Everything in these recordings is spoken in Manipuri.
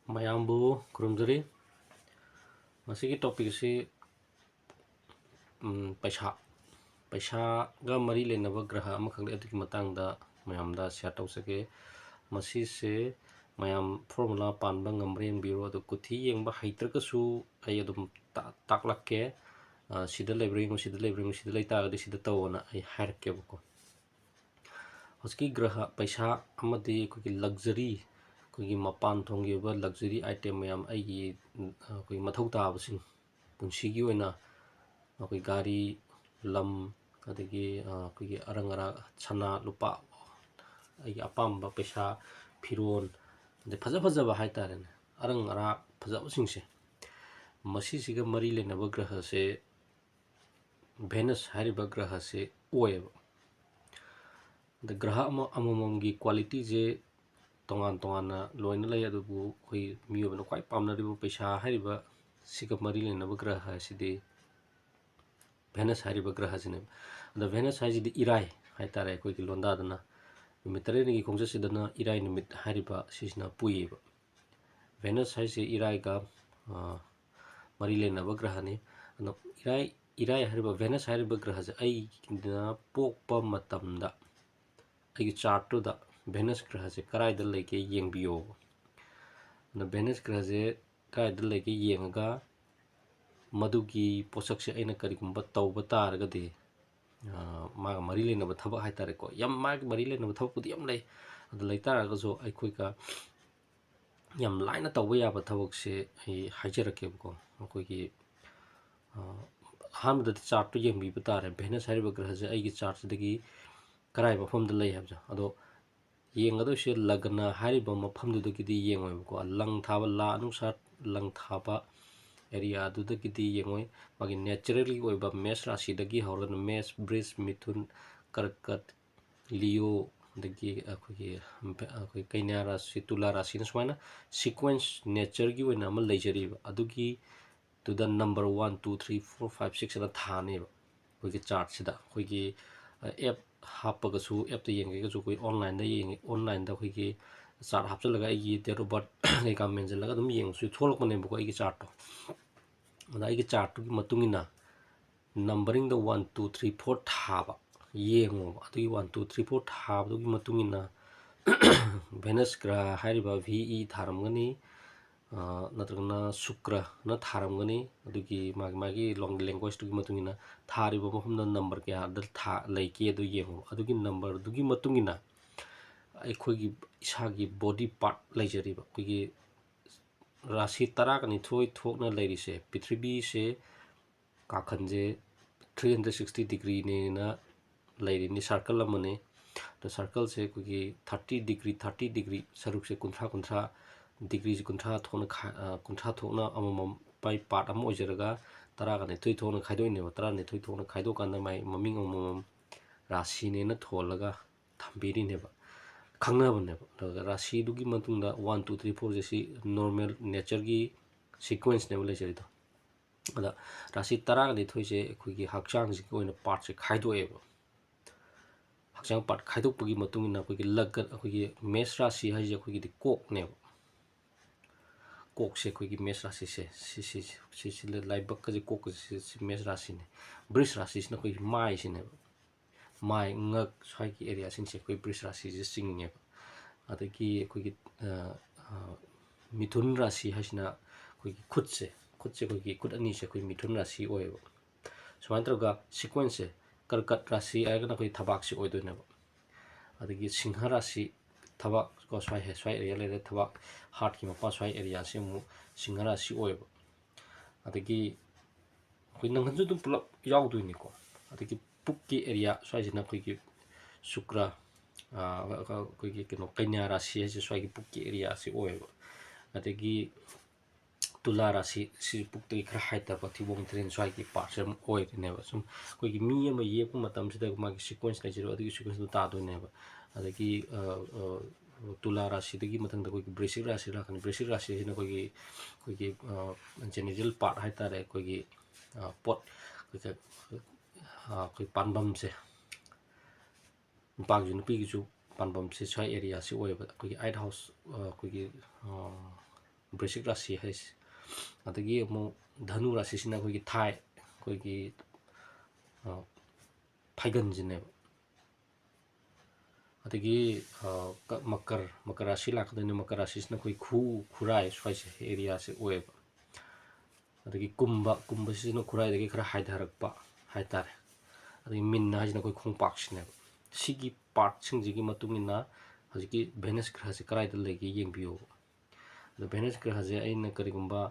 ꯃꯌꯥꯝꯕꯨ ꯈꯨꯔꯨꯝꯖꯔꯤ ꯃꯁꯤꯒꯤ ꯇꯣꯄꯤꯛꯁꯤ ꯄꯩꯁꯥꯒ ꯃꯔꯤ ꯂꯩꯅꯕ ꯒ꯭ꯔꯍ ꯑꯃꯈꯛ ꯑꯗꯨꯒꯤ ꯃꯇꯥꯡꯗ ꯃꯌꯥꯝꯗ ꯁꯦꯌꯔ ꯇꯧꯖꯒꯦ ꯃꯁꯤꯁꯦ ꯃꯌꯥꯝ ꯐꯣꯔꯃꯨꯂꯥ ꯄꯥꯟꯕ ꯉꯝꯕ꯭ꯔꯥ ꯌꯦꯡꯕꯤꯔꯣ ꯑꯗꯨ ꯀꯨꯊꯤ ꯌꯦꯡꯕ ꯍꯩꯇ꯭ꯔꯒꯁꯨ ꯑꯩ ꯑꯗꯨꯝ ꯇꯥꯛꯂꯛꯀꯦ ꯁꯤꯗ ꯂꯩꯕ꯭ꯔꯥ ꯌꯦꯡꯉꯨ ꯁꯤꯗ ꯂꯩꯕ꯭ꯔꯥ ꯌꯦꯡꯉꯨ ꯁꯤꯗ ꯂꯩꯇꯥꯔꯒꯗꯤ ꯁꯤꯗ ꯇꯧꯑꯣꯅ ꯑꯩ ꯍꯥꯏꯔꯛꯀꯦꯕꯀꯣ ꯍꯧꯖꯤꯛꯀꯤ ꯒ꯭ꯔꯍ ꯄꯩꯁꯥ ꯑꯃꯗꯤ ꯑꯩꯈꯣꯏꯒꯤ ꯂꯛꯖꯔꯤ ꯑꯩꯈꯣꯏꯒꯤ ꯃꯄꯥꯟ ꯊꯣꯡꯒꯤ ꯑꯣꯏꯕ ꯂꯛꯖꯔꯤ ꯑꯥꯏꯇꯦꯝ ꯃꯌꯥꯝ ꯑꯩꯒꯤ ꯑꯩꯈꯣꯏ ꯃꯊꯧ ꯇꯥꯕꯁꯤꯡ ꯄꯨꯟꯁꯤꯒꯤ ꯑꯣꯏꯅ ꯑꯩꯈꯣꯏ ꯒꯥꯔꯤ ꯂꯝ ꯑꯗꯒꯤ ꯑꯩꯈꯣꯏꯒꯤ ꯑꯔꯪ ꯑꯔꯥꯛ ꯁꯅꯥ ꯂꯨꯄꯥ ꯑꯩꯒꯤ ꯑꯄꯥꯝꯕ ꯄꯩꯁꯥ ꯐꯤꯔꯣꯜ ꯑꯗꯩ ꯐꯖꯕ ꯍꯥꯏꯇꯥꯔꯦꯅꯦ ꯑꯔꯪ ꯑꯔꯥꯛ ꯐꯖꯕꯁꯤꯡꯁꯦ ꯃꯁꯤꯁꯤꯒ ꯃꯔꯤ ꯂꯩꯅꯕ ꯒ꯭ꯔꯍꯁꯦ ꯚꯦꯅꯁ ꯍꯥꯏꯔꯤꯕ ꯒ꯭ꯔꯍꯁꯦ ꯑꯣꯏꯌꯦꯕ ꯑꯗ ꯒ꯭ꯔꯍ ꯑꯃꯃꯝꯒꯤ ꯀ꯭ꯋꯥꯂꯤꯇꯤꯁꯦ ꯇꯣꯉꯥꯟ ꯇꯣꯉꯥꯟꯅ ꯂꯣꯏꯅ ꯂꯩ ꯑꯗꯨꯕꯨ ꯑꯩꯈꯣꯏ ꯃꯤꯑꯣꯏꯕꯅ ꯈ꯭ꯋꯥꯏ ꯄꯥꯝꯅꯔꯤꯕ ꯄꯩꯁꯥ ꯍꯥꯏꯔꯤꯕ ꯁꯤꯒ ꯃꯔꯤ ꯂꯩꯅꯕ ꯒ꯭ꯔꯍ ꯑꯁꯤꯗꯤ ꯚꯦꯅꯁ ꯍꯥꯏꯔꯤꯕ ꯒ꯭ꯔꯍꯁꯤꯅꯦꯕ ꯑꯗ ꯚꯦꯅꯁ ꯍꯥꯏꯁꯤꯗꯤ ꯏꯔꯥꯏ ꯍꯥꯏꯇꯥꯔꯦ ꯑꯩꯈꯣꯏꯒꯤ ꯂꯣꯟꯗꯥꯗꯅ ꯅꯨꯃꯤꯠ 9ꯅꯤꯒꯤ ꯈꯣꯡꯆꯠꯁꯤꯗꯅ ꯏꯔꯥꯏ ꯅꯨꯃꯤꯠ ꯍꯥꯏꯔꯤꯕ ꯁꯤꯁꯤꯅ ꯄꯨꯏꯌꯦꯕ ꯚꯦꯅꯁ ꯍꯥꯏꯁꯦ ꯏꯔꯥꯏꯒ ꯃꯔꯤ ꯂꯩꯅꯕ ꯒ꯭ꯔꯍꯅꯤ ꯑꯗꯣ ꯏꯔꯥꯏ ꯍꯥꯏꯔꯤꯕ ꯚꯦꯅꯁ ꯍꯥꯏꯔꯤꯕ ꯒ꯭ꯔꯍꯁꯦ ꯑꯩꯅ ꯄꯣꯛꯄ ꯃꯇꯝꯗ ꯑꯩꯒꯤ ꯆꯥꯔꯠꯇꯨꯗ ꯚꯦꯅꯁ ꯒ꯭ꯔꯍꯁꯦ ꯀꯗꯥꯏꯗ ꯂꯩꯒꯦ ꯌꯦꯡꯕꯤꯌꯣꯕ ꯑꯗ ꯚꯦꯅꯁ ꯒ꯭ꯔꯍꯁꯦ ꯀꯗꯥꯏꯗ ꯂꯩꯒꯦ ꯌꯦꯡꯉꯒ ꯃꯗꯨꯒꯤ ꯄꯣꯠꯁꯛꯁꯦ ꯑꯩꯅ ꯀꯔꯤꯒꯨꯝꯕ ꯇꯧꯕ ꯇꯥꯔꯒꯗꯤ ꯃꯥꯒ ꯃꯔꯤ ꯂꯩꯅꯕ ꯊꯕꯛ ꯍꯥꯏꯇꯥꯔꯦꯀꯣ ꯃꯥꯒ ꯃꯔꯤ ꯂꯩꯅꯕ ꯊꯕꯛꯄꯨꯗꯤ ꯌꯥꯝ ꯂꯩ ꯑꯗꯨ ꯂꯩꯇꯥꯔꯒꯁꯨ ꯑꯩꯈꯣꯏꯒ ꯌꯥꯝ ꯂꯥꯏꯅ ꯇꯧꯕ ꯌꯥꯕ ꯊꯕꯛꯁꯦ ꯑꯩ ꯍꯥꯏꯖꯔꯛꯀꯦꯕꯀꯣ ꯑꯩꯈꯣꯏꯒꯤ ꯑꯍꯥꯟꯕꯗꯗꯤ ꯆꯥꯔꯠꯇꯨ ꯌꯦꯡꯕꯤꯕ ꯇꯥꯔꯦ ꯚꯦꯅꯁ ꯍꯥꯏꯔꯤꯕ ꯒ꯭ꯔꯍꯁꯦ ꯑꯩꯒꯤ ꯆꯥꯔꯠꯁꯤꯗꯒꯤ ꯀꯔꯥꯏ ꯃꯐꯝꯗ ꯂꯩ ꯍꯥꯏꯕꯁꯦ ꯑꯗꯣ ꯌꯦꯡꯒꯗꯣꯏꯁꯦ ꯂꯒꯅ ꯍꯥꯏꯔꯤꯕ ꯃꯐꯝꯗꯨꯗꯒꯤꯗꯤ ꯌꯦꯡꯉꯣꯏꯕꯀꯣ ꯂꯪ ꯊꯥꯕ ꯂꯥ ꯑꯅꯨꯁꯥꯔ ꯂꯪ ꯊꯥꯕ ꯑꯦꯔꯤꯌꯥ ꯑꯗꯨꯗꯒꯤꯗꯤ ꯌꯦꯡꯉꯣꯏ ꯃꯥꯒꯤ ꯅꯦꯆꯔꯦꯜꯒꯤ ꯑꯣꯏꯕ ꯃꯦꯁ ꯔꯥశꯤꯗꯒꯤ ꯍꯧꯔꯒꯅ ꯃꯦꯁ ꯕ꯭ꯔꯤꯖ ꯃꯤꯊꯨꯟ ꯀꯔꯀꯠ ꯂꯤꯌꯣ ꯑꯗꯒꯤ ꯑꯩꯈꯣꯏ ꯀꯩꯅ꯭ꯌꯥ ꯔꯥశꯤ ꯇꯨꯂꯥ ꯔꯥశꯤꯅ ꯁꯨꯃꯥꯏꯅ ꯁꯤꯀ꯭ꯋꯦꯟꯁ ꯅꯦꯆꯔꯒꯤ ꯑꯣꯏꯅ ꯑꯃ ꯂꯩꯖꯔꯤꯕ ꯑꯗꯨꯗ ꯅꯝꯕꯔ 1 2 3 4 5 6 ꯑꯅ ꯊꯥꯅꯦꯕ ꯑꯩꯈꯣꯏꯒꯤ ꯆꯥꯔꯠꯁꯤꯗ ꯑꯩꯈꯣꯏꯒꯤ ꯑꯦꯞ ꯍꯥꯞꯄꯒꯁꯨ ꯑꯦꯞꯇ ꯌꯦꯡꯒꯦꯒꯁꯨ ꯑꯩꯈꯣꯏ ꯑꯣꯟꯂꯥꯏꯟꯗ ꯑꯩꯈꯣꯏꯒꯤ ꯆꯥꯔꯠ ꯍꯥꯞꯆꯤꯜꯂꯒ ꯑꯩꯒꯤ ꯗꯦꯠ ꯑꯣꯐ ꯕꯥꯔꯠ ꯀꯩꯀꯥ ꯃꯦꯟꯁꯤꯜꯂꯒ ꯑꯗꯨꯝ ꯌꯦꯡꯕꯁꯨ ꯊꯣꯛꯂꯛꯄꯅꯦꯕꯀꯣ ꯑꯩꯒꯤ ꯆꯥꯔꯠꯇꯣ ꯑꯗ ꯑꯩꯒꯤ ꯆꯥꯔꯠꯇꯨꯒꯤ ꯃꯇꯨꯡ ꯏꯟꯅ ꯅꯝꯕꯔꯤꯡꯗ 1 2 3 4 ꯊꯥꯕ ꯌꯦꯡꯉꯣꯕ ꯑꯗꯨꯒꯤ 1 2 3 4 ꯊꯥꯕꯗꯨꯒꯤ ꯃꯇꯨꯡ ꯏꯟꯅ ꯚꯦꯅꯁ ꯒ꯭ꯔꯍ ꯍꯥꯏꯔꯤꯕ VE ꯊꯥꯔꯝꯒꯅꯤ ꯅꯠꯇ꯭ꯔꯒꯅ ꯁꯨꯀ꯭ꯔꯅ ꯊꯥꯔꯝꯒꯅꯤ ꯑꯗꯨꯒꯤ ꯃꯥꯒꯤ ꯂꯦꯡꯒ꯭ꯋꯦꯖꯇꯨꯒꯤ ꯃꯇꯨꯡ ꯏꯟꯅ ꯊꯥꯔꯤꯕ ꯃꯐꯝꯗ ꯅꯝꯕꯔ ꯀꯌꯥꯗ ꯂꯩꯒꯦ ꯑꯗꯨ ꯌꯦꯡꯉꯣ ꯑꯗꯨꯒꯤ ꯅꯝꯕꯔꯗꯨꯒꯤ ꯃꯇꯨꯡ ꯏꯟꯅ ꯑꯩꯈꯣꯏꯒꯤ ꯏꯁꯥꯒꯤ ꯕꯣꯗꯤ ꯄꯥꯔꯠ ꯂꯩꯖꯔꯤꯕ ꯑꯩꯈꯣꯏꯒꯤ ꯔꯥశꯤ 12 ꯊꯣꯛꯅ ꯂꯩꯔꯤꯁꯦ ꯄ꯭ꯔꯤꯊꯤꯕꯤꯁꯦ ꯀꯥꯈꯟꯁꯦ 360 ꯗꯤꯒ꯭ꯔꯤꯅꯦꯅ ꯂꯩꯔꯤꯅꯤ ꯁꯥꯔꯀꯜ ꯑꯃꯅꯤ ꯑꯗꯣ ꯁꯥꯔꯀꯜꯁꯦ ꯑꯩꯈꯣꯏꯒꯤ 30 ꯗꯤꯒ꯭ꯔꯤ ꯁꯔꯨꯛꯁꯦ 30 ꯗꯤꯒ꯭ꯔꯤꯁꯦ 30 ꯊꯣꯛꯅ ꯑꯃꯃꯝ ꯄꯥꯔꯠ ꯑꯃ ꯑꯣꯏꯖꯔꯒ 12 ꯊꯣꯛꯅ ꯈꯥꯏꯗꯣꯛꯏꯅꯦꯕ 12 ꯊꯣꯛꯅ ꯈꯥꯏꯗꯣꯛꯀꯥꯟꯗ ꯃꯥꯏ ꯃꯃꯤꯡ ꯑꯃꯃꯝ ꯔꯥశꯤꯅꯦꯅ ꯊꯣꯜꯂꯒ ꯊꯝꯕꯤꯔꯤꯅꯦꯕ ꯈꯪꯅꯕꯅꯦꯕ ꯑꯗꯨꯒ ꯔꯥశꯤꯗꯨꯒꯤ ꯃꯇꯨꯡꯗ 1 2 3 4ꯁꯦ ꯁꯤ ꯅꯣꯔꯃꯦꯜ ꯅꯦꯆꯔꯒꯤ ꯁꯤꯀ꯭ꯋꯦꯟꯁꯅꯦꯕ ꯂꯩꯖꯔꯤꯗꯣ ꯑꯗ ꯔꯥశꯤ 12ꯁꯦ ꯑꯩꯈꯣꯏꯒꯤ ꯍꯛꯆꯥꯡꯁꯤꯒꯤ ꯑꯣꯏꯅ ꯄꯥꯔꯠꯁꯦ ꯈꯥꯏꯗꯣꯛꯑꯦꯕ ꯍꯛꯆꯥꯡ ꯄꯥꯔꯠ ꯈꯥꯏꯗꯣꯛꯄꯒꯤ ꯃꯇꯨꯡ ꯏꯟꯅ ꯑꯩꯈꯣꯏꯒꯤ ꯃꯦꯁ ꯔꯥశꯤ ꯍꯥꯏꯁꯦ ꯑꯩꯈꯣꯏꯒꯤꯗꯤ ꯀꯣꯛꯅꯦꯕ ꯀꯣꯛꯁꯦ ꯑꯩꯈꯣꯏꯒꯤ ꯃꯦꯁ ꯔꯥశꯤꯁꯦ ꯁꯤꯁꯤꯗ ꯂꯥꯏꯕꯛꯀꯁꯦ ꯀꯣꯛꯀꯁꯦ ꯃꯦꯁ ꯔꯥశꯤꯅꯦ ꯕ꯭ꯔꯤꯖ ꯔꯥశꯤꯁꯤꯅ ꯑꯩꯈꯣꯏꯒꯤ ꯃꯥꯏꯁꯤꯅꯦꯕ ꯃꯥꯏ ꯉꯛ ꯁ꯭ꯋꯥꯏꯒꯤ ꯑꯦꯔꯤꯌꯥꯁꯤꯡꯁꯦ ꯑꯩꯈꯣꯏ ꯕ꯭ꯔꯤꯖ ꯔꯥశꯤꯁꯦ ꯆꯤꯡꯉꯦꯕ ꯑꯗꯒꯤ ꯑꯩꯈꯣꯏꯒꯤ ꯃꯤꯊꯨꯟ ꯔꯥశꯤ ꯍꯥꯏꯁꯤꯅ ꯑꯩꯈꯣꯏꯒꯤ ꯈꯨꯠꯁꯦ ꯑꯩꯈꯣꯏꯒꯤ ꯈꯨꯠ ꯑꯅꯤꯁꯦ ꯑꯩꯈꯣꯏ ꯃꯤꯊꯨꯟ ꯔꯥశꯤ ꯑꯣꯏꯌꯦꯕ ꯁꯨꯃꯥꯏꯅ ꯇꯧꯔꯒ ꯁꯤꯀ꯭ꯋꯦꯟꯁꯁꯦ ꯀꯔꯀꯠ ꯔꯥశꯤ ꯍꯥꯏꯔꯒꯅ ꯑꯩꯈꯣꯏ ꯊꯕꯥꯛꯁꯤ ꯑꯣꯏꯗꯣꯏꯅꯦꯕ ꯑꯗꯒꯤ ꯁꯤꯡꯍ ꯔꯥశꯤ ꯊꯕꯥꯛ ꯀꯣ ꯁ꯭ꯋꯥꯏ ꯑꯦꯔꯤꯌꯥ ꯂꯩꯔꯦ ꯊꯕꯥꯛ ꯍꯥꯔꯠꯀꯤ ꯃꯄꯥ ꯁ꯭ꯋꯥꯏ ꯑꯦꯔꯤꯌꯥꯁꯤ ꯑꯃꯨꯛ ꯁꯤꯡꯍ ꯔꯥశꯤ ꯑꯣꯏꯌꯦꯕ ꯑꯗꯒꯤ ꯑꯩꯈꯣꯏ ꯅꯪꯍꯟꯁꯨ ꯑꯗꯨꯝ ꯄꯨꯂꯞ ꯌꯥꯎꯗꯣꯏꯅꯤꯀꯣ ꯑꯗꯒꯤ ꯄꯨꯛꯀꯤ ꯑꯦꯔꯤꯌꯥ ꯁ꯭ꯋꯥꯏꯁꯤꯅ ꯑꯩꯈꯣꯏꯒꯤ ꯁꯨꯀ꯭ꯔ ꯑꯩꯈꯣꯏꯒꯤ ꯀꯩꯅ꯭ꯌꯥ ꯔꯥశꯤ ꯍꯥꯏꯁꯦ ꯁ꯭ꯋꯥꯏꯒꯤ ꯄꯨꯛꯀꯤ ꯑꯦꯔꯤꯌꯥꯁꯤ ꯑꯣꯏꯌꯦꯕ ꯑꯗꯒꯤ ꯇꯨꯂꯥ ꯔꯥశꯤ ꯁꯤ ꯄꯨꯛꯇꯒꯤ ꯈꯔ ꯍꯥꯏꯊꯕ ꯊꯤꯕꯣꯡ ꯊꯤꯔꯤꯟ ꯁ꯭ꯋꯥꯏꯒꯤ ꯄꯥꯔꯠꯁꯦ ꯑꯃꯨꯛ ꯑꯣꯏꯗꯣꯏꯅꯦꯕ ꯁꯨꯝ ꯑꯩꯈꯣꯏꯒꯤ ꯃꯤ ꯑꯃ ꯌꯦꯛꯄ ꯃꯇꯝꯁꯤꯗ ꯃꯥꯒꯤ ꯁꯤꯀ꯭ꯋꯦꯟꯁ ꯂꯩꯖꯔꯤꯕ ꯑꯗꯨꯒꯤ ꯁꯤꯀ꯭ꯋꯦꯟꯁꯇꯨ ꯇꯥꯗꯣꯏꯅꯦꯕ ꯑꯗꯒꯤ ꯇꯨꯂꯥ ꯔꯥశꯤꯗꯒꯤ ꯃꯊꯪꯗ ꯑꯩꯈꯣꯏꯒꯤ ꯕ꯭ꯔꯤꯁꯤꯛ ꯔꯥశꯤ ꯂꯥꯛꯀꯅꯤ ꯕ꯭ꯔꯤꯁꯤꯛ ꯔꯥశꯤꯁꯤꯅ ꯑꯩꯈꯣꯏꯒꯤ ꯖꯦꯅꯤꯇꯦꯜ ꯄꯥꯔꯠ ꯍꯥꯏꯇꯥꯔꯦ ꯑꯩꯈꯣꯏꯒꯤ ꯄꯣꯠ ꯑꯩꯈꯣꯏ ꯄꯥꯟꯐꯝꯁꯦ ꯅꯨꯄꯥꯒꯤꯁꯨ ꯅꯨꯄꯤꯒꯤꯁꯨ ꯄꯥꯟꯐꯝꯁꯦ ꯁ꯭ꯋꯥꯏ ꯑꯦꯔꯤꯌꯥꯁꯤ ꯑꯣꯏꯌꯦꯕ ꯑꯩꯈꯣꯏꯒꯤ 8 ꯍꯥꯎꯁ ꯑꯩꯈꯣꯏꯒꯤ वृश्चिक राशि हाइसे अदगी अमु धनु राशि सिना कोई थाई कोई फाइगन जिने अदगी मकर राशि लाखदने मकर राशि सिना कोई खुराई स्वाइसे एरिया से ओएब अदगी कुंभ सिना खुराई दगी खरा हाइधारकपा हाइतारे अदगी मिन हाइजना कोई खोंपाक सिने सिगी पार्ट सिंजिगी मतुंगिना हजिकी वेनस ग्रह से कराइदा लेगी येंबियो द वेनस ग्रह से अइन करिगुंबा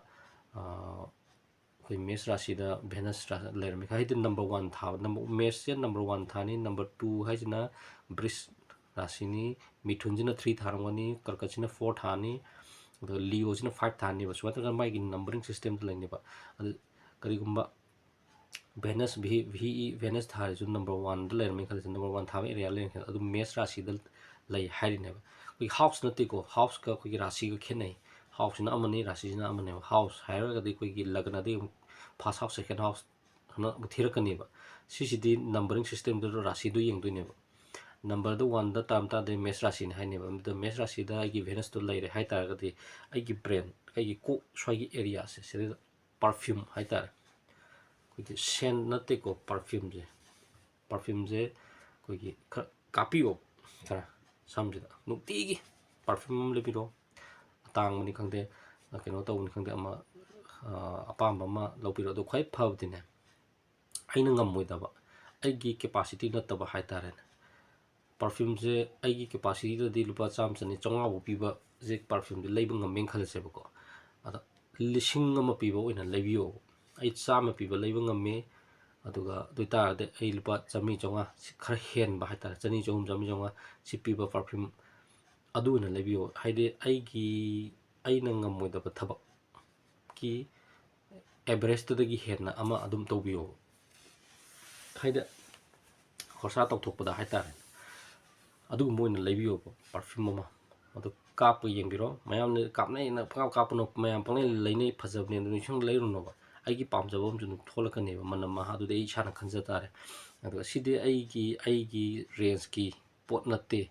कोई मेष राशि दा वेनस लेरमी हाइदि नंबर 1 था नंबर मेष से नंबर 1 थानी नंबर 2 हाइजना वृष राशि नि मिथुन जिना 3 थारंगनी कर्कट सिना 4 थानी द लियो सिना 5 थानी बस वात माइगी नंबरिंग सिस्टम लेनेबा करिगुंबा वेनस भी वेनस थारे जो नंबर 1 द लेरमी खले नंबर 1 थावे एरिया लेन अदु मेष राशि द लई हाइरिनेबा कोई हाउस नते को हाउस का कोई राशि का खेनै हाउस ना अमनी राशि ना अमने हाउस हायरगदी कोई लगना दे फर्स्ट हाउस सेकंड हाउस हना थिरकनीबा सिसिदी नंबरिंग सिस्टम दो राशि दो येंदोनेबा नंबर दो 1 द ताम ता दे मेष राशि ने हाइनेबा द मेष राशि दा आगी वेनस तो लैरे हाइतारगदी आगी ब्रेन आगी को स्वागी एरिया से से परफ्यूम हाइतार कोई सेन नते को परफ्यूम जे कोई कापियो खरा समझदा नुक्तिगी परफ्यूम लेबिरो तांग मनी खंदे कनो तौन खंदे अमा अपाम अमा लौबिरो दो खै फबदिने अइना ngमोइदबा अइगी कैपेसिटी नतबा हाइतारे परफ्यूम से अइगी कैपेसिटी दि लुपा चाम चनी चोंगा बो पीबा जे परफ्यूम दि लेब ngमें खलसेबको अदा लिसिंग अमा पीबा ओइना लेबियो अइ चाम पीबा लेब ngमे अदुगा दुइतारदे अइ लुपा चमी चोंगा खर हेन बा हाइतारे चनी चोंम चमी चोंगा सि पीबा परफ्यूम अदुना लेबियो हाइदे अइगी अइना ngमोइदबा थबक की एवरेज तदगी हेना अमा अदुम तौबियो हाइदे खरसा तौथोकपदा हाइतारे अदु मोइना लेबियो परफ्यूम अमा अदु काप येंबिरो मयाम ने कापनै ना कापनो मयाम पंगले लेनै फजबने नु संग लेरुनोबा अइगी पामजबम जुनु थोलकनेबा मनम अदु दे इसाना खंजतारे अदु सिदे अइगी रेंज की पोट नते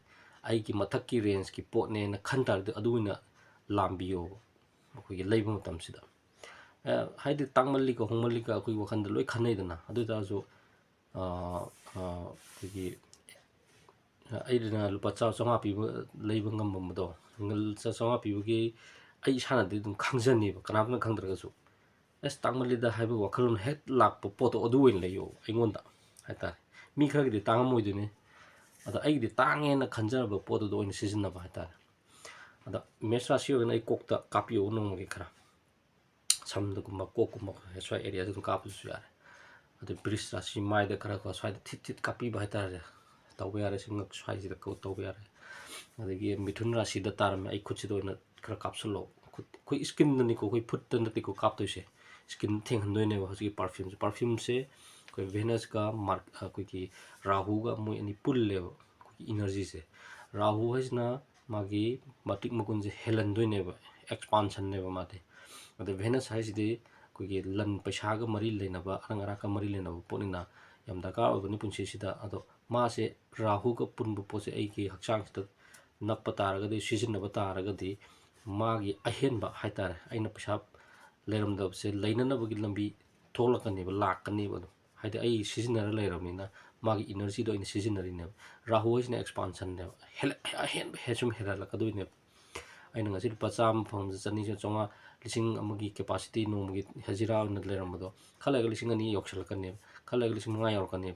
अइगी मथक की रेंज की पोट ने ना खंतार अदुना लांबियो अखोगी लेब मतमसिदा हाइदे तांगमल्ली को होंगमल्ली का कोई वखंद लोई खनैदना अदु दाजो कोई अइदना लुपा चौंगा पीबा लेब ngमबमदो चौंगा पीबगी अइ सानादि दुम खंजनेबा कनाबना खंद्रगसु एस तांगमल्ली दा हाइबा वखलन हेक लाप पोतो अदु ओइन लेयो अइगोंदा हाइतारे मी खरगदि तांगमोइदुने अदा अइगदि तांगेना खंजरबा पोतो दो ओइन सिजनबा हाइतारे अदा मेष राशि ओगना अइ कोकता कापियो नोंगे खरा समदगुम्बा कोकगुम्बा स्वाइ एरिया दु कापसु यारे अदु वृष राशि माइदा खरा को स्वाइ थित कापिबा हाइतारे तौबा यारे सिंगक स्वाइजिदा को तौबा यारे अदगी मिथुन राशि दा तारम अइ खुचिदो ओइना खरा कापसलो कोई स्किन ननि को कोई फुट नति को कापतोइसे स्किन थेंहनदोइने हजि परफ्यूम से कोई वेनस का मार्क कोई की राहु का मोइ अनि पुल्ले कोई एनर्जी से राहु हजना मागी मतिक मकुन जे हेलनदोइने एक्सपांशन ने माते अदे वेनस हाइसिदि कोई लन पैसा का मरी लेनबा अंगरा का मरी लेनबा पोनिना यम दरकार ओबनि पुंसि सिदा अदो मासे राहु का पुनबु पोसे अइगी हक्चांग सिदा नप्पा तारगदि सिजनबा तारगदि मागी अहेनबा हाइतारे अइना पैसा लेरमदबसे लैननबगी लंबी थोलकनेबा लाकनेबा हाइदे अइ सिजनर लेरमनिना मागी एनर्जी दो इन सिजनरिने राहु हइसना एक्सपांशन ने अहेन हेसुम हेरलकदोइने अइना ngasi lupa cham phang chani chonga lising amagi capacity nomagi hajira na leramado khalaga lising ani yoksalkane khalaga lising nga yorkane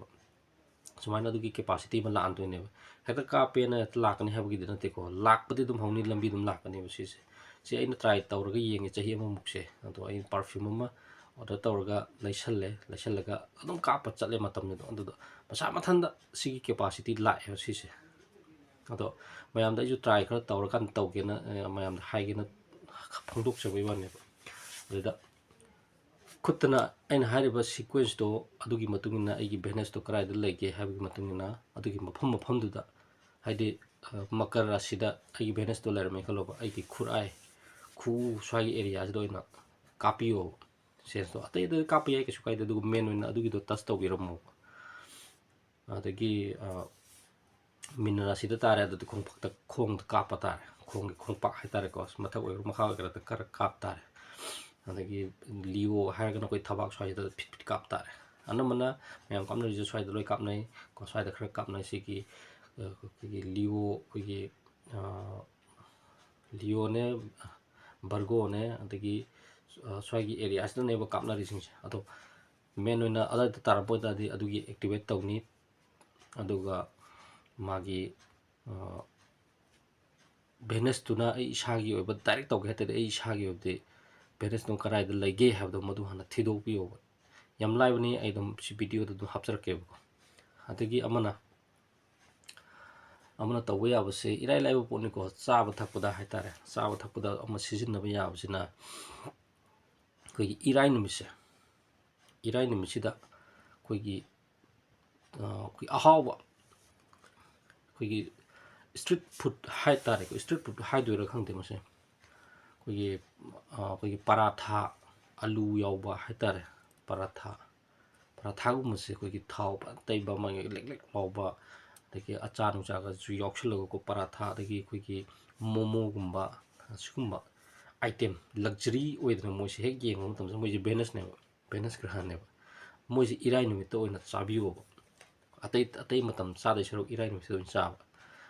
sumaina dugi capacity ma lan toine heta ka pe na lakane habagi dina te ko lakpadi dum hongni lambi dum lakane si si aina try tawraga yenge chahi ma mukse ado ai perfume ma order tawraga laisallaga adum ka pa chatle matam ne do masa mathanda sigi capacity la si se अदो मैम दा ट्राई खर तौरकान तौगेना मैम हाइगेना फोंदोकचबई वाने अदुदा खुतना अइना हारिबा सीक्वेंस तो अदुगी मतुंगिना आइगी वेनस तो कराइदा लेगे हाबिगी मतुंगिना अदुगी मफम दुदा हाइदे मकर राशिदा आइगी वेनस तो लेरमे खलोबा आइगी खुराई खु स्वाई एरिया जदोइना कापियो सेंस तो अतै दो कापिया के सुकाइदा दुगु मेन ओइना अदुगी तो टच तौगिरमो अदगी मिन राशि तारे खोंग काप तारे ꯈꯣꯡꯒꯤ ꯈꯣꯡꯄꯥꯛ ꯍꯥꯏꯇꯥꯔꯦꯀꯣ ꯃꯊꯛ ꯑꯣꯏꯒꯦꯔꯥ ꯃꯈꯥ ꯑꯣꯏꯒꯦꯔꯥ ꯈꯔ ꯀꯥꯞ ꯇꯥꯔꯦ ꯑꯗꯒꯤ ꯂꯤꯑꯣ ꯍꯥꯏꯔꯒꯅ ꯑꯩꯈꯣꯏ ꯊꯕꯥꯛ ꯁ꯭ꯋꯥꯏꯗ ꯐꯤꯠ ꯐꯤꯠ ꯀꯥꯞ ꯇꯥꯔꯦ ꯑꯅꯝꯕꯅ ꯃꯌꯥꯝ ꯀꯥꯞꯅꯔꯤꯁꯦ ꯁ꯭ꯋꯥꯏꯗ ꯂꯣꯏ ꯀꯥꯞꯅꯩ ꯀꯣ ꯁ꯭ꯋꯥꯏꯗ ꯈꯔ ꯀꯥꯞꯅꯩ ꯁꯤꯒꯤ ꯑꯩꯈꯣꯏꯒꯤ ꯂꯤꯑꯣ ꯑꯩꯈꯣꯏꯒꯤ ꯂꯤꯑꯣꯅꯦ ꯚꯔꯒꯣꯅꯦ ꯑꯗꯒꯤ ꯁ꯭ꯋꯥꯏꯒꯤ ꯑꯦꯔꯤꯌꯥꯁꯤꯗꯅꯦꯕ ꯀꯥꯞꯅꯔꯤꯁꯤꯡꯁꯦ ꯑꯗꯣ ꯃꯦꯟ ꯑꯣꯏꯅ ꯑꯗꯥꯏꯗ ꯇꯥꯔꯛꯄ ꯑꯣꯏꯇꯥꯔꯗꯤ ꯑꯗꯨꯒꯤ ꯑꯦꯛꯇꯤꯚꯦꯠ ꯇꯧꯅꯤ ꯑꯗꯨꯒ ꯃꯥꯒꯤ ꯚꯦꯅꯁꯇꯨꯅ ꯑꯩ ꯏꯁꯥꯒꯤ ꯑꯣꯏꯕ ꯗꯥꯏꯔꯦꯛ ꯇꯧꯒꯦ ꯍꯥꯏꯇꯥꯔꯗꯤ ꯑꯩ ꯏꯁꯥꯒꯤ ꯑꯣꯏꯕꯗꯤ ꯚꯦꯅꯁꯇꯨ ꯀꯗꯥꯏꯗ ꯂꯩꯒꯦ ꯍꯥꯏꯕꯗꯣ ꯃꯗꯨ ꯍꯥꯟꯅ ꯊꯤꯗꯣꯛꯄꯤꯌꯣꯕ ꯌꯥꯝ ꯂꯥꯏꯕꯅꯤ ꯑꯩ ꯑꯗꯨꯝ ꯁꯤ ꯚꯤꯗꯤꯑꯣꯗ ꯑꯗꯨꯝ ꯍꯥꯞꯆꯔꯛꯀꯦꯕꯀꯣ ꯑꯗꯒꯤ ꯑꯃꯅ ꯇꯧꯕ ꯌꯥꯕꯁꯦ ꯏꯔꯥꯏ ꯂꯥꯏꯕ ꯄꯣꯠꯅꯤꯀꯣ ꯆꯥꯕ ꯊꯛꯄꯗ ꯍꯥꯏꯇꯥꯔꯦ ꯆꯥꯕ ꯊꯛꯄꯗ ꯑꯃ ꯁꯤꯖꯤꯟꯅꯕ ꯌꯥꯕꯁꯤꯅ ꯑꯩꯈꯣꯏꯒꯤ ꯏꯔꯥꯏ ꯅꯨꯃꯤꯠꯁꯤꯗ ꯑꯩꯈꯣꯏꯒꯤ ꯑꯍꯥꯎꯕ ꯑꯩꯈꯣꯏꯒꯤ ꯏꯁꯇ꯭ꯔꯤꯠ ꯐꯨꯗ ꯍꯥꯏꯇꯥꯔꯦꯀꯣ ꯏꯁꯇ꯭ꯔꯤꯠ ꯐꯨꯗ ꯍꯥꯏꯗꯣꯏꯔꯥ ꯈꯪꯗꯦ ꯃꯁꯦ ꯑꯩꯈꯣꯏꯒꯤ ꯄꯔꯥꯊꯥ ꯑꯂꯨ ꯌꯥꯎꯕ ꯍꯥꯏꯇꯥꯔꯦ ꯄꯔꯥꯊꯥꯒꯨꯝꯕꯁꯦ ꯑꯩꯈꯣꯏꯒꯤ ꯊꯥꯎ ꯇꯩꯕ ꯃꯥꯒꯤ ꯂꯦꯛ ꯂꯦꯛ ꯂꯥꯎꯕ ꯑꯗꯒꯤ ꯑꯆꯥ ꯅꯨꯡꯆꯥꯒꯁꯨ ꯌꯥꯎꯁꯜꯂꯒꯀꯣ ꯄꯔꯥꯊꯥ ꯑꯗꯒꯤ ꯑꯩꯈꯣꯏꯒꯤ ꯃꯣꯃꯣꯒꯨꯝꯕ ꯑꯁꯤꯒꯨꯝꯕ ꯑꯥꯏꯇꯦꯝ ꯂꯛꯖꯔꯤ ꯑꯣꯏꯗꯅ ꯃꯣꯏꯁꯦ ꯍꯦꯛ ꯌꯦꯡꯕ ꯃꯇꯝꯗ ꯃꯣꯏꯁꯦ ꯚꯦꯅꯁ ꯒ꯭ꯔꯍꯅꯦꯕ ꯃꯣꯏꯁꯦ ꯏꯔꯥꯏ ꯅꯨꯃꯤꯠꯇ ꯑꯣꯏꯅ ꯆꯥꯕꯤꯌꯣꯕ ꯑꯇꯩ ꯃꯇꯝ ꯆꯥꯗꯣꯏ ꯁꯔꯨꯛ ꯏꯔꯥꯏ ꯅꯨꯃꯤꯠꯇ ꯑꯣꯏꯅ ꯆꯥꯕ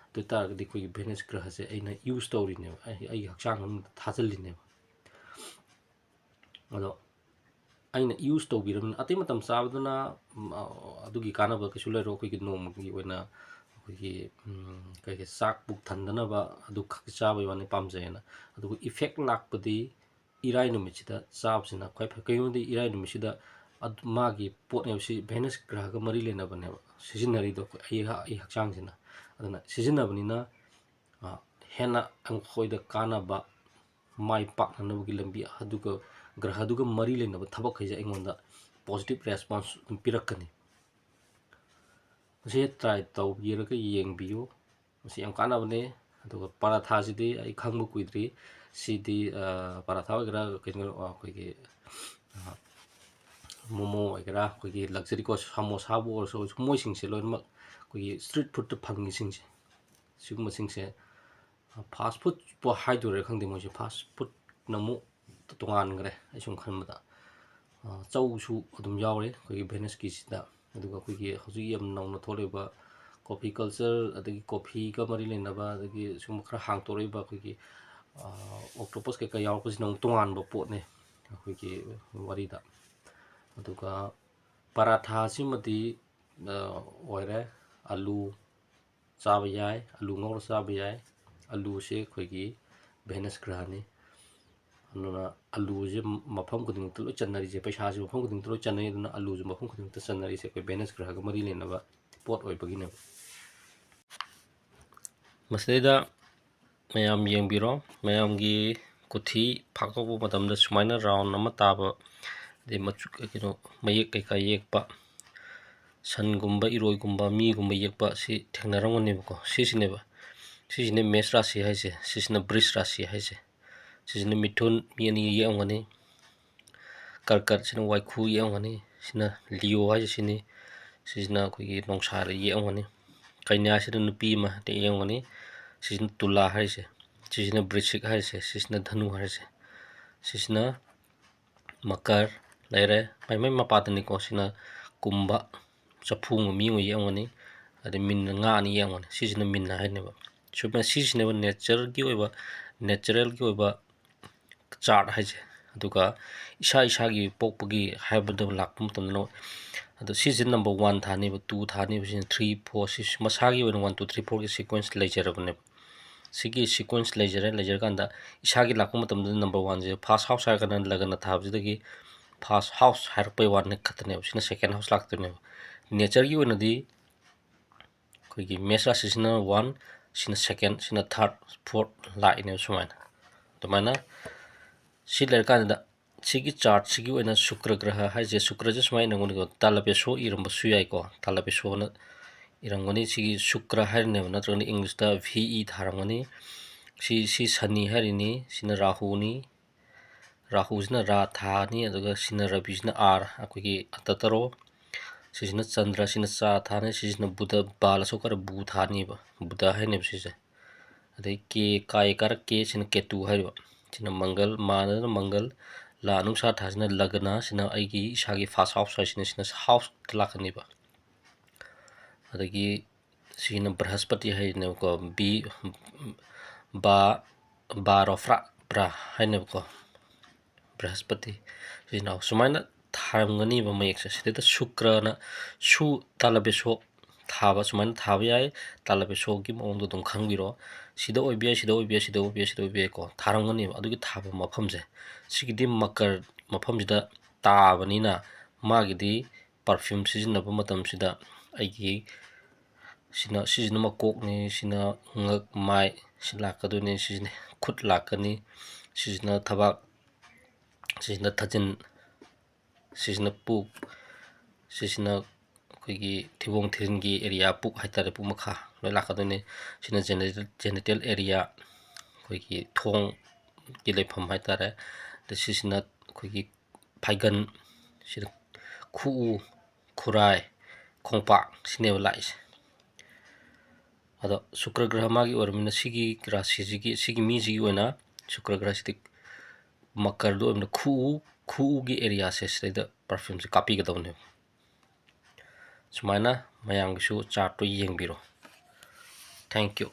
ꯑꯗꯨ ꯑꯣꯏꯇꯥꯔꯒꯗꯤ ꯑꯩꯈꯣꯏꯒꯤ ꯚꯦꯅꯁ ꯒ꯭ꯔꯍꯁꯦ ꯑꯩꯅ ꯌꯨꯁ ꯇꯧꯔꯤꯅꯦꯕ ꯑꯩꯒꯤ ꯍꯛꯆꯥꯡ ꯃꯅꯨꯡꯗ ꯊꯥꯖꯤꯜꯂꯤꯅꯦꯕ ꯑꯗꯣ ꯑꯩꯅ ꯌꯨꯁ ꯇꯧꯕꯤꯔꯕꯅꯤꯅ ꯑꯇꯩ ꯃꯇꯝ ꯆꯥꯕꯗꯨꯅ ꯑꯗꯨꯒꯤ ꯀꯥꯟꯅꯕ ꯀꯩꯁꯨ ꯂꯩꯔꯣ ꯑꯩꯈꯣꯏꯒꯤ ꯅꯣꯡꯃꯒꯤ ꯑꯣꯏꯅ ꯑꯩꯈꯣꯏꯒꯤ ꯀꯩꯀꯩ ꯆꯥꯛ ꯄꯨꯛ ꯊꯟꯗꯅꯕ ꯑꯗꯨ ꯈꯛ ꯆꯥꯕꯒꯤ ꯋꯥꯅꯤ ꯄꯥꯝꯖꯩꯑꯅ ꯑꯗꯨꯒ ꯏꯐꯦꯛ ꯂꯥꯛꯄꯗꯤ ꯏꯔꯥꯏ ꯅꯨꯃꯤꯠꯁꯤꯗ ꯆꯥꯕꯁꯤꯅ ꯈ꯭ꯋꯥꯏ ꯐꯩ ꯀꯩꯒꯤꯅꯣꯗꯤ ꯏꯔꯥꯏ ꯅꯨꯃꯤꯠꯁꯤꯗ ꯃꯥꯒꯤ ꯄꯣꯠꯅꯦꯕ ꯁꯤ ꯚꯦꯅꯁ ꯒ꯭ꯔꯍꯒ ꯃꯔꯤ ꯂꯩꯅꯕꯅꯦꯕ ꯁꯤꯖꯤꯟꯅꯔꯤꯗꯣ ꯑꯩ ꯍꯛꯆꯥꯡꯁꯤꯅ ꯑꯗꯨꯅ ꯁꯤꯖꯤꯟꯅꯕꯅꯤꯅ ꯍꯦꯟꯅ ꯑꯩꯈꯣꯏꯗ ꯀꯥꯟꯅꯕ ꯃꯥꯏ ꯄꯥꯛꯅꯅꯕꯒꯤ ꯂꯝꯕꯤ ꯑꯗꯨꯒ ꯒ꯭ꯔꯍꯗꯨꯒ ꯃꯔꯤ ꯂꯩꯅꯕ ꯊꯕꯛꯈꯩꯁꯦ ꯑꯩꯉꯣꯟꯗ ꯄꯣꯖꯤꯇꯤꯞ ꯔꯦꯁꯄꯣꯟꯁ ꯑꯗꯨꯝ ꯄꯤꯔꯛꯀꯅꯤ ꯃꯁꯤ ꯇ꯭ꯔꯥꯏ ꯇꯧꯕꯤꯔꯒ ꯌꯦꯡꯕꯤꯌꯨ ꯃꯁꯤ ꯌꯥꯝ ꯀꯥꯟꯅꯕꯅꯦ ꯑꯗꯨꯒ ꯄꯔꯥꯊꯥꯁꯤꯗꯤ ꯑꯩ ꯈꯪꯕ ꯀꯨꯏꯗ꯭ꯔꯤ ꯁꯤꯗꯤ ꯄꯔꯥꯊꯥ ꯑꯣꯏꯒꯦꯔꯥ ꯀꯩꯅꯣ ꯑꯩꯈꯣꯏꯒꯤ ꯃꯣꯃꯣ ꯑꯣꯏꯒꯦꯔꯥ ꯑꯩꯈꯣꯏꯒꯤ ꯂꯛꯖꯔꯤꯀꯣ ꯁꯃꯣꯁꯥꯕꯨ ꯑꯣꯏꯔꯁꯨ ꯃꯣꯏꯁꯤꯡꯁꯦ ꯂꯣꯏꯅꯃꯛ ꯑꯩꯈꯣꯏꯒꯤ ꯏꯁꯇ꯭ꯔꯤꯠ ꯐꯨꯗꯇ ꯐꯪꯉꯤꯁꯤꯡꯁꯦ ꯁꯤꯒꯨꯝꯕꯁꯤꯡꯁꯦ ꯐꯥꯁ ꯐꯨꯗꯄꯨ ꯍꯥꯏꯗꯣꯏꯔꯥ ꯈꯪꯗꯦ ꯃꯣꯏꯁꯦ ꯐꯥꯁ ꯐꯨꯗꯅ ꯑꯃꯨꯛ ꯇꯣꯉꯥꯟꯈ꯭ರೆ ꯑꯩ ꯁꯨꯝ ꯈꯟꯕꯗ ꯆꯧꯁꯨ ꯑꯗꯨꯝ ꯌꯥꯎꯔꯦ ꯑꯩꯈꯣꯏꯒꯤ ꯚꯦꯅꯁꯀꯤꯁꯤꯗ ꯑꯗꯨꯒ ꯑꯩꯈꯣꯏꯒꯤ ꯍꯧꯖꯤꯛ ꯌꯥꯝ ꯅꯧꯅ ꯊꯣꯛꯂꯤꯕ ꯀꯣꯐꯤ ꯀꯜꯆꯔ ꯑꯗꯒꯤ ꯀꯣꯐꯤꯒ ꯃꯔꯤ ꯂꯩꯅꯕ ꯑꯗꯒꯤ ꯁꯤꯒꯨꯝꯕ ꯈꯔ ꯍꯥꯡꯇꯣꯔꯛꯏꯕ ꯑꯩꯈꯣꯏꯒꯤ ꯑꯣꯛꯇꯣꯄꯁ ꯀꯩꯀꯥ ꯌꯥꯎꯔꯛꯄꯁꯤꯅ ꯑꯃꯨꯛ ꯇꯣꯉꯥꯟꯕ ꯄꯣꯠꯅꯦ ꯑꯩꯈꯣꯏꯒꯤ ꯋꯥꯔꯤꯗ ꯑꯗꯨꯒ ꯄꯔꯥꯊꯥꯁꯤꯃꯗꯤ ꯑꯣꯏꯔꯦ ꯑꯂꯨ ꯆꯥꯕ ꯌꯥꯏ ꯑꯂꯨ ꯉꯧꯔ ꯆꯥꯕ ꯌꯥꯏ ꯑꯂꯨꯁꯦ ꯑꯩꯈꯣꯏꯒꯤ ꯚꯦꯅꯁ ꯒ꯭ꯔꯍꯅꯤ ꯑꯗꯨꯅ ꯑꯂꯨꯁꯦ ꯃꯐꯝ ꯈꯨꯗꯤꯡꯃꯛꯇ ꯂꯣꯏ ꯆꯟꯅꯔꯤꯁꯦ ꯄꯩꯁꯥꯁꯦ ꯃꯐꯝ ꯈꯨꯗꯤꯡꯃꯛꯇ ꯂꯣꯏ ꯆꯟꯅꯩ ꯑꯗꯨꯅ ꯑꯂꯨꯁꯦ ꯃꯐꯝ ꯈꯨꯗꯤꯡꯃꯛꯇ ꯆꯟꯅꯔꯤꯁꯦ ꯑꯩꯈꯣꯏ ꯚꯦꯅꯁ ꯒ꯭ꯔꯍꯒ ꯃꯔꯤ ꯂꯩꯅꯕ ꯄꯣꯠ ꯑꯣꯏꯕꯒꯤꯅꯦꯕ ꯃꯁꯤꯗꯩꯗ ꯃꯌꯥꯝ ꯌꯦꯡꯕꯤꯔꯣ ꯃꯌꯥꯝꯒꯤ ꯀꯣꯊꯤ ꯐꯥꯛꯇꯣꯛꯄ ꯃꯇꯝꯗ ꯁꯨꯃꯥꯏꯅ ꯔꯥꯎꯟ ꯑꯃ ꯇꯥꯕ ꯑꯗꯩ ꯃꯆꯨ ꯀꯩꯅꯣ ꯃꯌꯦꯛ ꯀꯩꯀꯥ ꯌꯦꯛꯄ ꯁꯟꯒꯨꯝꯕ ꯏꯔꯣꯏꯒꯨꯝꯕ ꯃꯤꯒꯨꯝꯕ ꯌꯦꯛꯄ ꯁꯤ ꯊꯦꯡꯅꯔꯝꯒꯅꯦꯕꯀꯣ ꯁꯤꯁꯤꯅ ꯃꯦꯁ ꯔꯥꯁꯤ ꯍꯥꯏꯁꯦ ꯁꯤꯁꯤꯅ ꯕ꯭ꯔꯤꯁ ꯔꯥꯁꯤ ꯍꯥꯏꯁꯦ ꯁꯤꯁꯤꯅ ꯃꯤꯊꯨꯟ ꯃꯤ ꯑꯅꯤ ꯌꯦꯛꯑꯝꯒꯅꯤ ꯀꯔꯀꯠꯁꯤꯅ ꯋꯥꯏꯈꯨ ꯌꯦꯛꯑꯝꯒꯅꯤ ꯁꯤꯅ ꯂꯤꯑꯣ ꯍꯥꯏꯁꯦ ꯁꯤꯁꯤꯅ ꯑꯩꯈꯣꯏꯒꯤ ꯅꯣꯡꯁꯥꯗ ꯌꯦꯛꯑꯝꯒꯅꯤ ꯀꯩꯅ꯭ꯌꯥꯁꯤꯅ ꯅꯨꯄꯤ ꯑꯃ ꯌꯦꯛꯑꯝꯒꯅꯤ ꯁꯤꯁꯤꯅ ꯇꯨꯂꯥ ꯍꯥꯏꯔꯤꯁꯦ ꯁꯤꯁꯤꯅ ꯕ꯭ꯔꯤꯁꯤꯛ ꯍꯥꯏꯔꯤꯁꯦ ꯁꯤꯁꯤꯅ ꯙꯅꯨ ꯍꯥꯏꯔꯤꯁꯦ ꯁꯤꯁꯤꯅ ꯃꯀꯔ ꯂꯩꯔꯦ ꯃꯥꯏ ꯃꯄꯥꯗꯅꯤꯀꯣ ꯁꯤꯅ ꯀꯨꯝꯕ ꯆꯐꯨꯒꯨꯝꯕ ꯃꯤ ꯑꯃ ꯌꯦꯛꯑꯝꯒꯅꯤ ꯑꯗꯩ ꯃꯤꯟꯅ ꯉꯥ ꯑꯅꯤ ꯌꯦꯛꯑꯝꯒꯅꯤ ꯁꯤꯁꯤꯅ ꯃꯤꯟꯅ ꯍꯥꯏꯅꯦꯕ ꯁꯤꯁꯤꯅꯦꯕ ꯅꯦꯆꯔꯦꯜꯒꯤ ꯑꯣꯏꯕ ꯆꯥꯔꯠ ꯍꯥꯏꯁꯦ ꯑꯗꯨꯒ ꯏꯁꯥꯒꯤ ꯄꯣꯛꯄꯒꯤ ꯍꯥꯏꯕꯗ ꯂꯥꯛꯄ ꯃꯇꯝꯗꯅ ꯑꯗꯣ ꯁꯤꯁꯦ ꯅꯝꯕꯔ 1 ꯊꯥꯅꯦꯕ 2 ꯊꯥꯅꯦꯕ ꯁꯤꯅ 3 4 ꯁꯤ ꯃꯁꯥꯒꯤ ꯑꯣꯏꯅ 1 2 3 4ꯒꯤ ꯁꯤꯀ꯭ꯋꯦꯟꯁ ꯂꯩꯖꯔꯕꯅꯦꯕ ꯁꯤꯒꯤ ꯁꯤꯀ꯭ꯋꯦꯟꯁ ꯂꯩꯖꯔꯀꯥꯟꯗ ꯏꯁꯥꯒꯤ ꯂꯥꯛꯄ ꯃꯇꯝꯗ ꯅꯝꯕꯔ 1ꯁꯦ ꯐꯥꯔꯁ ꯍꯥꯎꯁ ꯍꯥꯏꯔꯒꯅ ꯂꯒꯅ ꯊꯥꯕꯁꯤꯗꯒꯤ ꯐꯥꯔꯁ ꯍꯥꯎꯁ ꯍꯥꯏꯔꯛꯄꯩ ꯋꯥꯅꯤ ꯈꯛꯇꯅꯦꯕ ꯁꯤꯅ ꯁꯦꯀꯦꯟ ꯍꯥꯎꯁ ꯂꯥꯛꯇꯣꯏꯅꯦꯕ ꯅꯦꯆꯔꯒꯤ ꯑꯣꯏꯅꯗꯤ ꯑꯩꯈꯣꯏꯒꯤ ꯃꯦꯁ ꯔꯥꯁꯤꯁꯤꯅ 1 ꯁꯤꯅ ꯁꯦꯀꯦꯟ ꯁꯤꯅ ꯊꯥꯔꯠ ꯐꯣꯔꯠ ꯂꯥꯛꯏꯅꯦꯕ ꯁꯨꯃꯥꯏꯅ ꯑꯗꯨꯃꯥꯏꯅ ꯁꯤ ꯂꯩꯔꯀꯥꯟꯗ ꯁꯤꯒꯤ ꯆꯥꯔꯠꯁꯤꯒꯤ ꯑꯣꯏꯅ ꯁꯨꯀ꯭ꯔ ꯒ꯭ꯔꯍ ꯍꯥꯏꯁꯦ ꯁꯨꯀ꯭ꯔꯁꯦ ꯁꯨꯃꯥꯏꯅ ꯅꯪꯉꯣꯟꯗ ꯇꯥꯂꯄꯦꯁꯣ ꯏꯔꯝꯕꯁꯨ ꯌꯥꯏꯀꯣ ꯇꯥꯂꯄꯦꯁꯣꯅ ꯏꯔꯝꯒꯅꯤ ꯁꯤꯒꯤ ꯁꯨꯀ꯭ꯔ ꯍꯥꯏꯔꯤꯅꯦꯕ ꯅꯠꯇ꯭ꯔꯒꯅ ꯏꯪꯂꯤꯁꯇ VE ꯊꯥꯔꯝꯒꯅꯤ ꯁꯤ ꯁꯅꯤ ꯍꯥꯏꯔꯤꯅꯤ ꯁꯤꯅ ꯔꯥꯍꯨꯅꯤ ꯔꯥꯍꯨꯁꯤꯅ ꯔꯥ ꯊꯥꯅꯤ ꯑꯗꯨꯒ ꯁꯤꯅ ꯔꯕꯤꯁꯤꯅ ꯑꯥꯔ ꯑꯩꯈꯣꯏꯒꯤ ꯑꯇꯇꯔꯣ ꯁꯤꯁꯤꯅ ꯆꯟꯗ꯭ꯔ ꯁꯤꯅ ꯆꯥ ꯊꯥꯅꯤ ꯁꯤꯁꯤꯅ ꯕꯨꯙ ꯕꯥꯜ ꯑꯁꯣꯀꯔ ꯕꯨ ꯊꯥꯅꯤꯕ ꯕꯨꯙ ꯍꯥꯏꯅꯦꯕ ꯁꯤꯁꯦ ꯑꯗꯩ ꯀꯦ ꯀꯥꯏ ꯀꯥꯔꯛ ꯀꯦ ꯁꯤꯅ ꯀꯦꯇꯨ ꯍꯥꯏꯔꯤꯕ ꯁꯤꯅ ꯃꯪꯒꯜ ꯃꯥꯅ ꯃꯪꯒꯜ ꯂꯥ ꯅꯨꯡꯁꯥ ꯊꯥꯁꯤꯅ ꯂꯒꯅ ꯁꯤꯅ ꯑꯩꯒꯤ ꯏꯁꯥꯒꯤ ꯐꯥꯁ ꯍꯥꯎꯁ ꯍꯥꯏꯁꯤꯅ ꯁꯤꯅ ꯍꯥꯎꯁꯇ ꯂꯥꯛꯀꯅꯤꯕ ꯑꯗꯒꯤ ꯁꯤꯅ ꯕ꯭ꯔꯍꯁꯄꯇꯤ ꯍꯥꯏꯅꯦꯕꯀꯣ ꯕꯤ ꯕꯥ ꯕꯥꯔꯣꯐ꯭ꯔꯥ ꯕ꯭ꯔꯥ ꯍꯥꯏꯅꯦꯕꯀꯣ ꯕ꯭ꯔꯍꯁꯄꯇꯤ ꯁꯤꯅ ꯁꯨꯃꯥꯏꯅ ꯊꯥꯔꯝꯒꯅꯤꯕ ꯃꯌꯦꯛꯁꯦ ꯁꯤꯗꯩꯗ ꯁꯨꯀ꯭ꯔꯅ ꯁꯨ ꯇꯥꯂꯕꯦꯁꯣ ꯊꯥꯕ ꯁꯨꯃꯥꯏꯅ ꯊꯥꯕ ꯌꯥꯏ ꯇꯥꯂꯕꯦꯁꯣꯒꯤ ꯃꯑꯣꯡꯗꯣ ꯑꯗꯨꯝ ꯈꯪꯕꯤꯔꯣ ꯁꯤꯗ ꯑꯣꯏꯕ ꯌꯥꯏ ꯁꯤꯗ ꯑꯣꯏꯕ ꯌꯥꯏ ꯁꯤꯗ ꯑꯣꯏꯕ ꯌꯥꯏ ꯁꯤꯗ ꯑꯣꯏꯕ ꯌꯥꯏꯀꯣ ꯊꯥꯔꯝꯒꯅꯦꯕ ꯑꯗꯨꯒꯤ ꯊꯥꯕ ꯃꯐꯝꯁꯦ ꯁꯤꯒꯤꯗꯤ ꯃꯀꯔ ꯃꯐꯝꯁꯤꯗ ꯇꯥꯕꯅꯤꯅ ꯃꯥꯒꯤꯗꯤ ꯄꯔꯐ꯭ꯌꯨꯝ ꯁꯤꯖꯤꯟꯅꯕ ꯃꯇꯝꯁꯤꯗ ꯑꯩꯒꯤ ꯁꯤꯁꯤꯅ ꯃꯀꯣꯛꯅꯤ ꯁꯤꯅ ꯉꯛ ꯃꯥꯏ ꯁꯤ ꯂꯥꯛꯀꯗꯣꯏꯅꯤ ꯁꯤꯁꯤꯅ ꯈꯨꯠ ꯂꯥꯛꯀꯅꯤ ꯁꯤꯁꯤꯅ ꯊꯕꯥꯛ ꯁꯤꯁꯤꯅ ꯊꯥꯖꯤꯟ ꯁꯤꯁꯤꯅ ꯄꯨꯛ ꯁꯤꯁꯤꯅ ꯑꯩꯈꯣꯏꯒꯤ ꯊꯤꯕꯣꯡ ꯊꯤꯔꯤꯟꯒꯤ ꯑꯦꯔꯤꯌꯥ ꯄꯨꯛ ꯍꯥꯏꯇꯥꯔꯦ ꯄꯨꯛ ꯃꯈꯥ ꯂꯣꯏ ꯂꯥꯛꯀꯗꯣꯏꯅꯤ ꯁꯤꯅ ꯖꯦꯅꯤꯇꯦꯜ ꯑꯦꯔꯤꯌꯥ ꯑꯩꯈꯣꯏꯒꯤ ꯊꯣꯡꯒꯤ ꯂꯩꯐꯝ ꯍꯥꯏꯇꯥꯔꯦ ꯑꯗꯩ ꯁꯤꯁꯤꯅ ꯑꯩꯈꯣꯏꯒꯤ ꯐꯥꯏꯒꯟ ꯁꯤꯅ ꯈꯨꯎ ꯈꯨꯔꯥꯏ ꯈꯣꯡꯄꯥꯛ ꯁꯤꯅꯦꯕ ꯂꯥꯛꯏꯁꯦ ꯑꯗꯣ ꯁꯨꯀ꯭ꯔ ꯒ꯭ꯔꯍ ꯃꯥꯒꯤ ꯑꯣꯏꯔꯕꯅꯤꯅ ꯁꯤꯒꯤ ꯁꯤꯒꯤ ꯃꯤꯁꯤꯒꯤ ꯑꯣꯏꯅ ꯁꯨꯀ꯭ꯔ ꯒ꯭ꯔꯍꯁꯤꯗꯤ ꯃꯀꯔꯗ ꯑꯣꯏꯕꯅ ꯈꯨꯎꯒꯤ ꯑꯦꯔꯤꯌꯥꯁꯦ ꯁꯤꯗꯩꯗ ꯄꯔꯐ꯭ꯌꯨꯝꯁꯦ ꯀꯥꯞꯄꯤꯒꯗꯕꯅꯦꯕ ꯁꯨꯃꯥꯏꯅ ꯃꯌꯥꯝꯒꯤꯁꯨ ꯆꯥꯔꯠꯇꯨ ꯌꯦꯡꯕꯤꯔꯣ ꯊꯦꯡꯛ ꯌꯨ